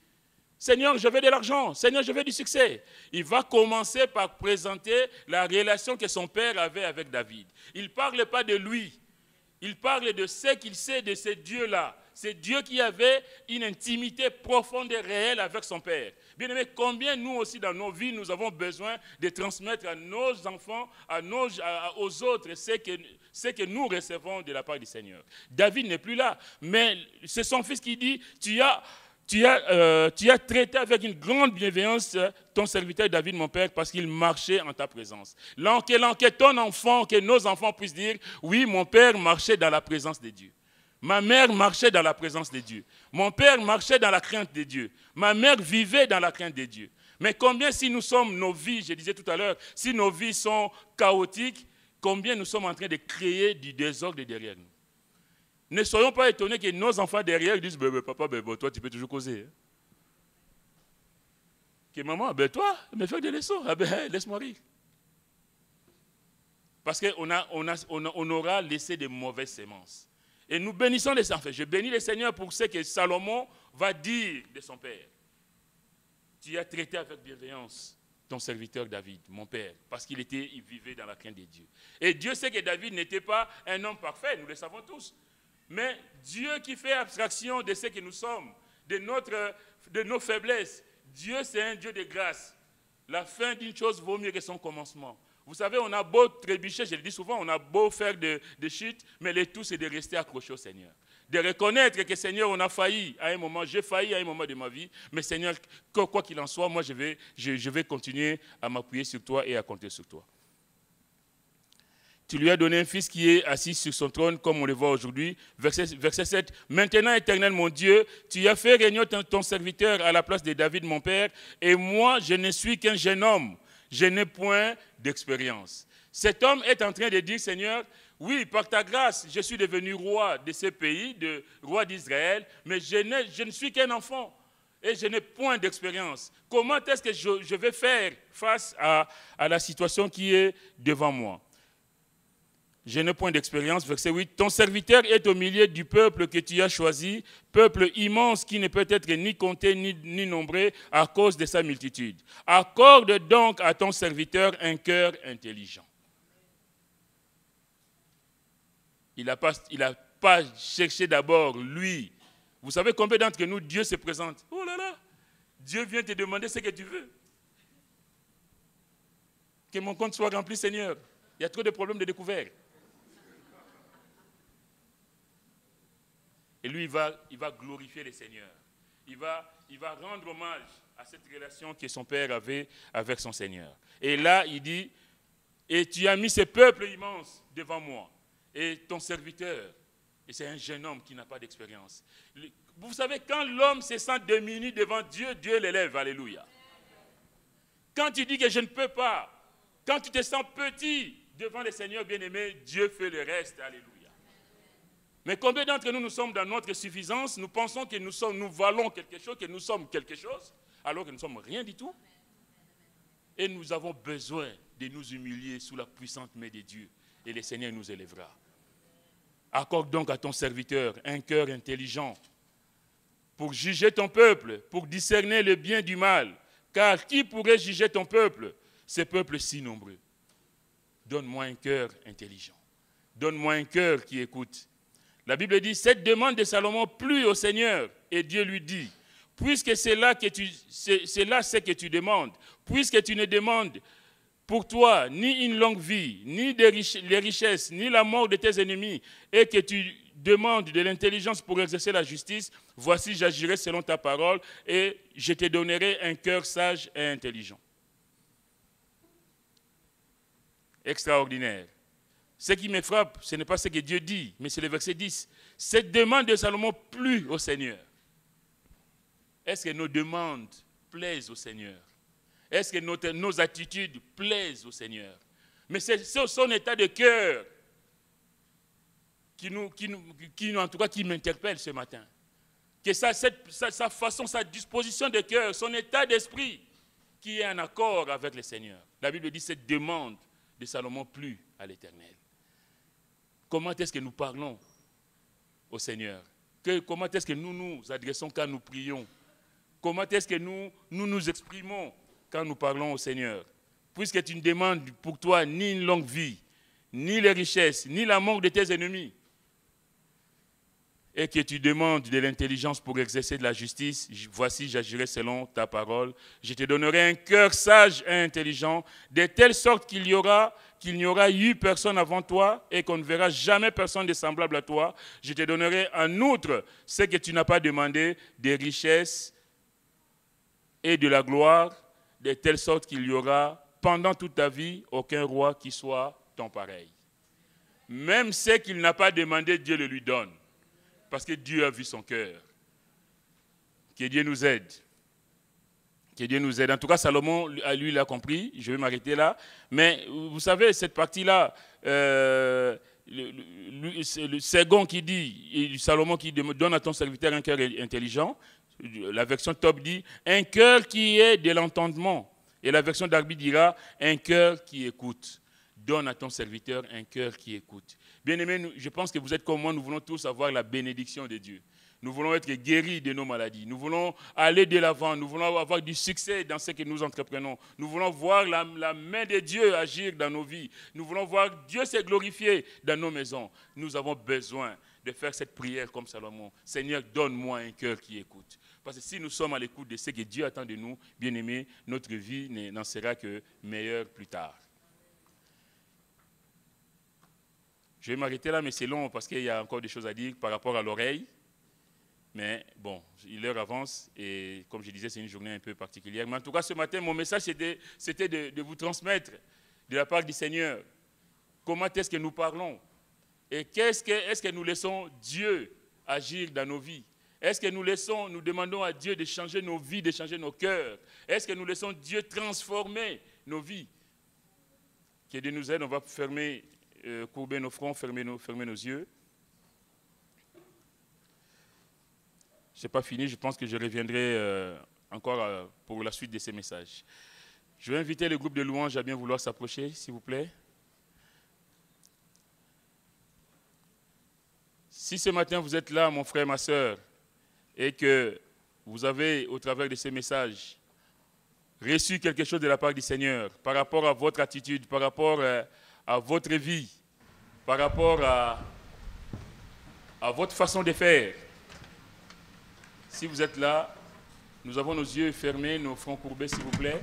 Seigneur, je veux de l'argent. Seigneur, je veux du succès. Il va commencer par présenter la relation que son père avait avec David. Il ne parle pas de lui. Il parle de ce qu'il sait de ce Dieu-là. C'est Dieu qui avait une intimité profonde et réelle avec son père. Bien aimé, combien nous aussi dans nos vies, nous avons besoin de transmettre à nos enfants, aux autres, ce que nous recevons de la part du Seigneur. David n'est plus là, mais c'est son fils qui dit, tu as traité avec une grande bienveillance ton serviteur David, mon père, parce qu'il marchait en ta présence. Que ton enfant, que nos enfants puissent dire, oui, mon père marchait dans la présence de Dieu. Ma mère marchait dans la présence de Dieu. Mon père marchait dans la crainte de Dieu. Ma mère vivait dans la crainte de Dieu. Mais combien si nous sommes, nos vies, je disais tout à l'heure, si nos vies sont chaotiques, combien nous sommes en train de créer du désordre derrière nous. Ne soyons pas étonnés que nos enfants derrière disent, papa, toi tu peux toujours causer. Hein? Que maman, toi, me fais des leçons, laisse-moi rire. Parce qu'on aura laissé de mauvaises semences. Et nous bénissons les enfants. Je bénis le Seigneur pour ce que Salomon va dire de son père. Tu as traité avec bienveillance ton serviteur David, mon père, parce qu'il vivait dans la crainte de Dieu. Et Dieu sait que David n'était pas un homme parfait, nous le savons tous. Mais Dieu qui fait abstraction de ce que nous sommes, de nos faiblesses, Dieu c'est un Dieu de grâce. La fin d'une chose vaut mieux que son commencement. Vous savez, on a beau trébucher, je le dis souvent, on a beau faire des chutes, mais le tout c'est de rester accroché au Seigneur. De reconnaître que Seigneur, on a failli à un moment, j'ai failli à un moment de ma vie, mais Seigneur, quoi qu'il en soit, moi je vais continuer à m'appuyer sur toi et à compter sur toi. Tu lui as donné un fils qui est assis sur son trône, comme on le voit aujourd'hui. Verset 7. Maintenant, Éternel, mon Dieu, tu as fait régner ton serviteur à la place de David, mon père, et moi, je ne suis qu'un jeune homme. Je n'ai point d'expérience. Cet homme est en train de dire, Seigneur, oui, par ta grâce, je suis devenu roi de ce pays, roi d'Israël, mais je ne suis qu'un enfant et je n'ai point d'expérience. Comment est-ce que je vais faire face à la situation qui est devant moi? Je n'ai point d'expérience. Verset 8. Ton serviteur est au milieu du peuple que tu as choisi, peuple immense qui ne peut être ni compté ni nombré à cause de sa multitude. Accorde donc à ton serviteur un cœur intelligent. Il n'a pas cherché d'abord lui. Vous savez combien d'entre nous, Dieu se présente? Oh là là, Dieu vient te demander ce que tu veux. Que mon compte soit rempli, Seigneur. Il y a trop de problèmes de découvert. Et lui, il va glorifier le Seigneur. Il va rendre hommage à cette relation que son père avait avec son Seigneur. Et là, il dit, et tu as mis ce peuple immense devant moi. Et ton serviteur, et c'est un jeune homme qui n'a pas d'expérience. Vous savez, quand l'homme se sent démuni devant Dieu, Dieu l'élève, alléluia. Quand tu dis que je ne peux pas, quand tu te sens petit devant le Seigneur bien-aimé, Dieu fait le reste, alléluia. Mais combien d'entre nous sommes dans notre suffisance, nous pensons que nous valons quelque chose, que nous sommes quelque chose, alors que nous ne sommes rien du tout. Et nous avons besoin de nous humilier sous la puissante main de Dieu. Et le Seigneur nous élèvera. Accorde donc à ton serviteur un cœur intelligent pour juger ton peuple, pour discerner le bien du mal. Car qui pourrait juger ton peuple, ce peuple si nombreux? Donne-moi un cœur intelligent. Donne-moi un cœur qui écoute. La Bible dit, cette demande de Salomon plut au Seigneur, et Dieu lui dit, puisque c'est là ce que tu demandes, puisque tu ne demandes pour toi ni une longue vie, ni les richesses, ni la mort de tes ennemis, et que tu demandes de l'intelligence pour exercer la justice, voici, j'agirai selon ta parole et je te donnerai un cœur sage et intelligent. Extraordinaire. Ce qui me frappe, ce n'est pas ce que Dieu dit, mais c'est le verset 10. Cette demande de Salomon plut au Seigneur. Est-ce que nos demandes plaisent au Seigneur? Est-ce que nos attitudes plaisent au Seigneur? Mais c'est son état de cœur qui m'interpelle ce matin. Que sa façon, sa disposition de cœur, son état d'esprit, qui est en accord avec le Seigneur. La Bible dit cette demande de Salomon plut à l'Éternel. Comment est-ce que nous parlons au Seigneur? Comment est-ce que nous nous adressons quand nous prions? Comment est-ce que nous exprimons quand nous parlons au Seigneur? Puisque tu ne demandes pour toi ni une longue vie, ni les richesses, ni la mort de tes ennemis, et que tu demandes de l'intelligence pour exercer de la justice, voici, j'agirai selon ta parole. Je te donnerai un cœur sage et intelligent, de telle sorte qu'il n'y aura eu personne avant toi et qu'on ne verra jamais personne de semblable à toi. Je te donnerai en outre ce que tu n'as pas demandé, des richesses et de la gloire, de telle sorte qu'il y aura pendant toute ta vie aucun roi qui soit ton pareil. Même ce qu'il n'a pas demandé, Dieu le lui donne. Parce que Dieu a vu son cœur. Que Dieu nous aide. Que Dieu nous aide. En tout cas, Salomon, lui, il a compris. Je vais m'arrêter là. Mais vous savez, cette partie-là, le second qui dit, Salomon qui donne à ton serviteur un cœur intelligent, la version top dit, un cœur qui est de l'entendement. Et la version d'Arbi dira, un cœur qui écoute. Donne à ton serviteur un cœur qui écoute. Bien-aimés, je pense que vous êtes comme moi, nous voulons tous avoir la bénédiction de Dieu. Nous voulons être guéris de nos maladies. Nous voulons aller de l'avant. Nous voulons avoir du succès dans ce que nous entreprenons. Nous voulons voir la main de Dieu agir dans nos vies. Nous voulons voir Dieu se glorifier dans nos maisons. Nous avons besoin de faire cette prière comme Salomon. Seigneur, donne-moi un cœur qui écoute. Parce que si nous sommes à l'écoute de ce que Dieu attend de nous, bien-aimés, notre vie n'en sera que meilleure plus tard. Je vais m'arrêter là, mais c'est long parce qu'il y a encore des choses à dire par rapport à l'oreille. Mais bon, l'heure avance et comme je disais, c'est une journée un peu particulière. Mais en tout cas, ce matin, mon message, c'était de vous transmettre de la part du Seigneur comment est-ce que nous parlons et est-ce que nous laissons Dieu agir dans nos vies. Est-ce que nous demandons à Dieu de changer nos vies, de changer nos cœurs? Est-ce que nous laissons Dieu transformer nos vies? Que Dieu nous aide, on va courber nos fronts, fermer nos yeux. Je n'ai pas fini, je pense que je reviendrai encore pour la suite de ces messages. Je vais inviter le groupe de louanges à bien vouloir s'approcher, s'il vous plaît. Si ce matin vous êtes là, mon frère, ma soeur, et que vous avez, au travers de ces messages, reçu quelque chose de la part du Seigneur, par rapport à votre attitude, par rapport à votre vie, par rapport à votre façon de faire. Si vous êtes là, nous avons nos yeux fermés, nos fronts courbés, s'il vous plaît.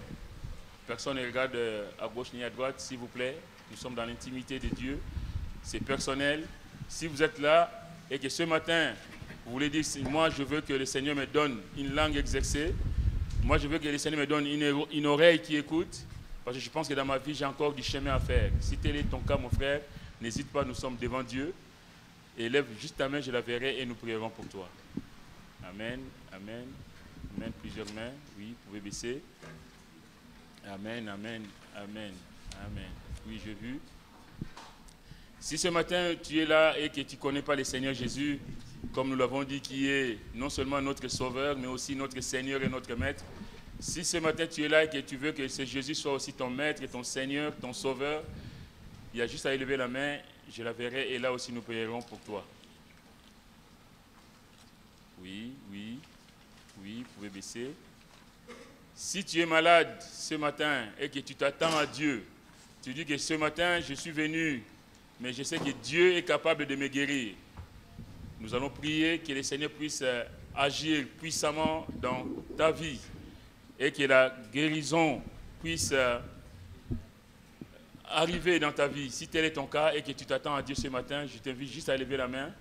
Personne ne regarde à gauche ni à droite, s'il vous plaît. Nous sommes dans l'intimité de Dieu. C'est personnel. Si vous êtes là et que ce matin, vous voulez dire, moi je veux que le Seigneur me donne une langue exercée, moi je veux que le Seigneur me donne une oreille qui écoute, parce que je pense que dans ma vie, j'ai encore du chemin à faire. Si tel est ton cas, mon frère, n'hésite pas, nous sommes devant Dieu. Et lève juste ta main, je la verrai et nous prierons pour toi. Amen, amen, amen, plusieurs mains, oui, vous pouvez baisser. Amen, amen, amen, amen. Oui, j'ai vu. Si ce matin tu es là et que tu ne connais pas le Seigneur Jésus, comme nous l'avons dit, qui est non seulement notre Sauveur, mais aussi notre Seigneur et notre Maître, si ce matin tu es là et que tu veux que ce Jésus soit aussi ton Maître et ton Seigneur, ton Sauveur, il y a juste à élever la main, je la verrai et là aussi nous prierons pour toi. Oui, oui, oui, vous pouvez baisser. Si tu es malade ce matin et que tu t'attends à Dieu, tu dis que ce matin je suis venu, mais je sais que Dieu est capable de me guérir. Nous allons prier que le Seigneur puisse agir puissamment dans ta vie et que la guérison puisse arriver dans ta vie. Si tel est ton cas et que tu t'attends à Dieu ce matin, je t'invite juste à lever la main.